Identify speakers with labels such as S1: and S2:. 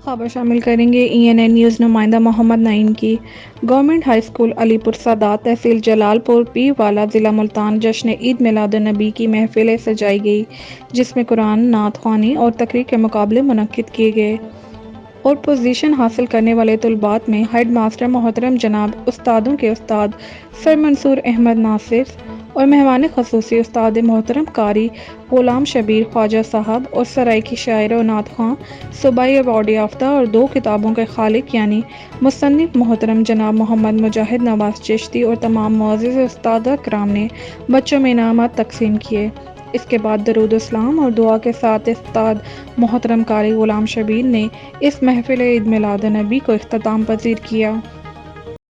S1: خبر شامل کریں گے ENN نیوز نمائندہ محمد نعیم کی۔ گورنمنٹ ہائی اسکول علی پور سادات تحصیل جلال پور پیر والا ضلع ملتان جشن عید میلاد النبی کی محفل سجائی گئی، جس میں قرآن، نعت خوانی اور تقریر کے مقابلے منعقد کیے گئے اور پوزیشن حاصل کرنے والے طلباء میں ہیڈ ماسٹر محترم جناب استادوں کے استاد سر منصور احمد ناصر اور مہمان خصوصی استاد محترم قاری غلام شبیر خواجہ صاحب اور سرائیکی شاعر و نعت خواں صوبائی ایوارڈ یافتہ اور 2 کتابوں کے خالق یعنی مصنف محترم جناب محمد مجاہد نواز چشتی اور تمام معزز استاد کرام نے بچوں میں انعامات تقسیم کیے۔ اس کے بعد درود اسلام اور دعا کے ساتھ استاد محترم قاری غلام شبیر نے اس محفل عید میلاد النبی کو اختتام پذیر کیا۔